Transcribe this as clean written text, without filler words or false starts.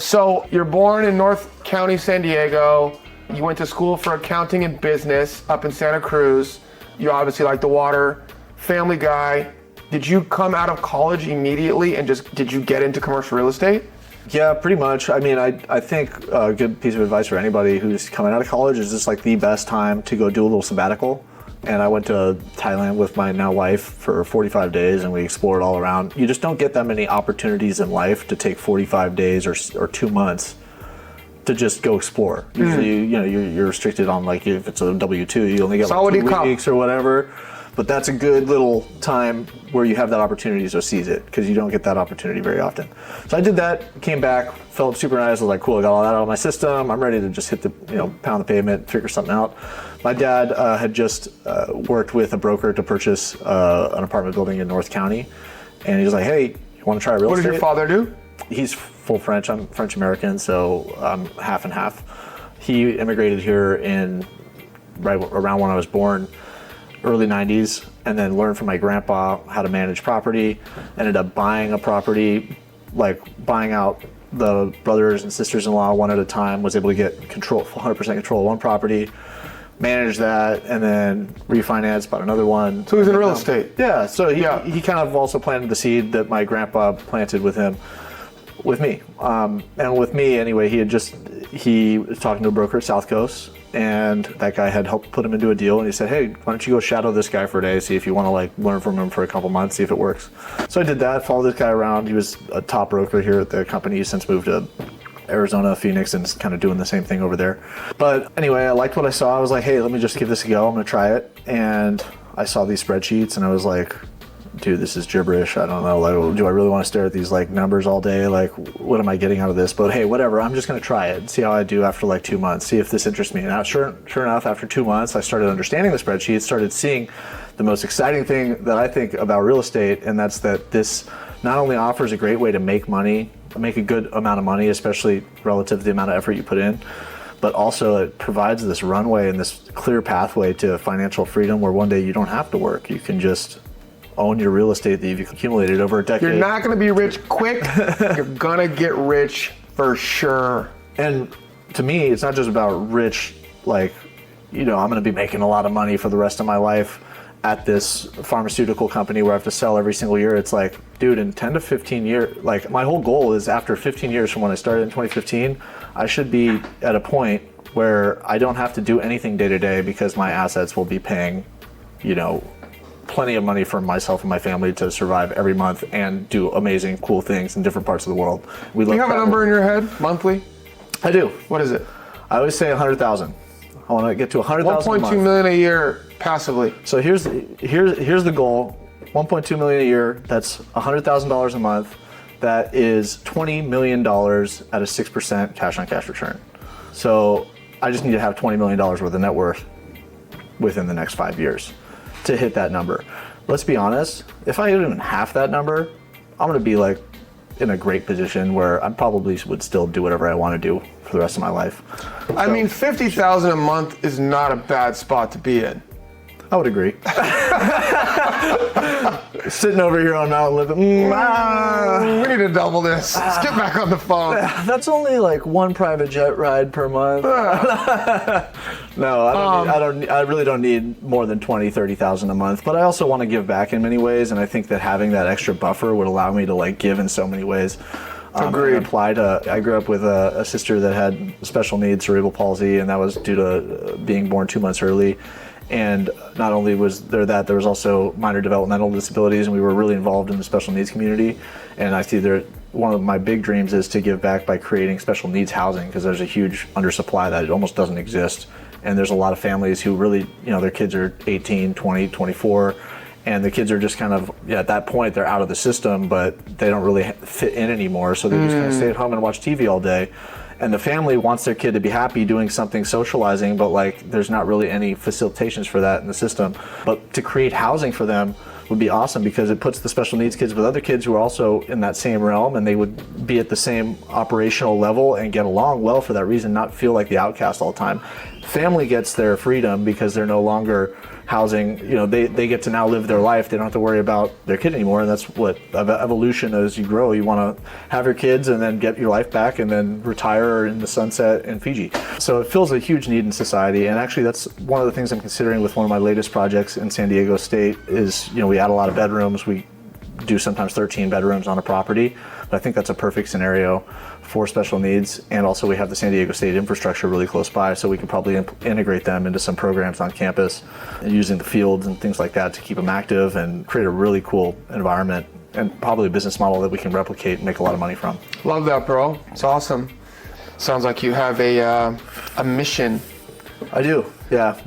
So you're born in North County, San Diego. You went to school for accounting and business up in Santa Cruz. You obviously like the water, family guy. Did you come out of college immediately and did you get into commercial real estate? Yeah, pretty much. I mean, I think a good piece of advice for anybody who's coming out of college is just like the best time to go do a little sabbatical. And I went to Thailand with my now wife for 45 days and we explored all around. You just don't get that many opportunities in life to take 45 days or 2 months to just go explore. Usually, you're restricted on, like, if it's a W-2, you only get like 2 weeks or whatever. But that's a good little time where you have that opportunity to seize it, because you don't get that opportunity very often. So I did that, came back, felt super nice. I was like, cool, I got all that out of my system. I'm ready to just hit the, pound the pavement, figure something out. My dad had just worked with a broker to purchase an apartment building in North County. And he was like, hey, you want to try real estate? What did your father do? He's full French. I'm French American, so I'm half and half. He immigrated here right around when I was born, early 90s, and then learned from my grandpa how to manage property. Ended up buying a property, like buying out the brothers and sisters-in-law one at a time, was able to get 100% control of one property, manage that, and then refinance, bought another one. So he was in real estate? Yeah, so he kind of also planted the seed that my grandpa planted with me. And with me anyway, he was talking to a broker at South Coast, and that guy had helped put him into a deal, and he said, hey, why don't you go shadow this guy for a day, see if you want to like learn from him for a couple months, see if it works. So I did that, followed this guy around. He was a top broker here at the company. He's since moved to Arizona, Phoenix, and is kind of doing the same thing over there. But anyway, I liked what I saw. I was like, hey, let me just give this a go. I'm gonna try it. And I saw these spreadsheets and I was like, dude, this is gibberish. I don't know, like, do I really want to stare at these like numbers all day? Like, what am I getting out of this? But hey, whatever, I'm just gonna try it and see how I do after like 2 months, see if this interests me. Now, sure enough, after 2 months, I started understanding the spreadsheets, started seeing the most exciting thing that I think about real estate, and that's that this not only offers a great way to make money, make a good amount of money, especially relative to the amount of effort you put in, but also it provides this runway and this clear pathway to financial freedom where one day you don't have to work. You can just own your real estate that you've accumulated over a decade. You're not gonna be rich quick, you're gonna get rich for sure. And to me, it's not just about rich, like, I'm gonna be making a lot of money for the rest of my life at this pharmaceutical company where I have to sell every single year. It's like, dude, in 10 to 15 years, like my whole goal is after 15 years from when I started in 2015, I should be at a point where I don't have to do anything day to day because my assets will be paying, plenty of money for myself and my family to survive every month and do amazing, cool things in different parts of the world. Do you have a number in your head, monthly? I do. What is it? I always say 100,000. I want to get to 100,000 a month. 1.2 million a year passively. So here's the goal. 1.2 million a year. That's $100,000 a month. That is $20 million at a 6% cash on cash return. So I just need to have $20 million worth of net worth within the next 5 years to hit that number. Let's be honest. If I hit even half that number, I'm going to be like in a great position where I probably would still do whatever I want to do for the rest of my life. I mean, 50,000 a month is not a bad spot to be in. I would agree. Sitting over here on Mountain living. We need to double this. Let's get back on the phone. That's only like one private jet ride per month. No, I really don't need more than 20, 30,000 a month. But I also want to give back in many ways, and I think that having that extra buffer would allow me to like give in so many ways. Agreed. I grew up with a sister that had special needs, cerebral palsy, and that was due to being born 2 months early. And not only was there that, there was also minor developmental disabilities, and we were really involved in the special needs community. And I see one of my big dreams is to give back by creating special needs housing, because there's a huge undersupply that it almost doesn't exist. And there's a lot of families who really, their kids are 18, 20, 24, and the kids are just kind of, at that point, they're out of the system, but they don't really fit in anymore. So they're just going to stay at home and watch TV all day. And the family wants their kid to be happy doing something, socializing, but like there's not really any facilitations for that in the system. But to create housing for them would be awesome, because it puts the special needs kids with other kids who are also in that same realm, and they would be at the same operational level and get along well for that reason, not feel like the outcast all the time. Family gets their freedom because they're no longer housing, they get to now live their life. They don't have to worry about their kid anymore. And that's what evolution, as you grow, you want to have your kids and then get your life back and then retire in the sunset in Fiji. So it fills a huge need in society. And actually that's one of the things I'm considering with one of my latest projects in San Diego State is, we add a lot of bedrooms. We do sometimes 13 bedrooms on a property. But I think that's a perfect scenario for special needs. And also we have the San Diego State infrastructure really close by, so we can probably integrate them into some programs on campus and using the fields and things like that to keep them active and create a really cool environment and probably a business model that we can replicate and make a lot of money from. Love that, bro. It's awesome. Sounds like you have a mission. I do, yeah.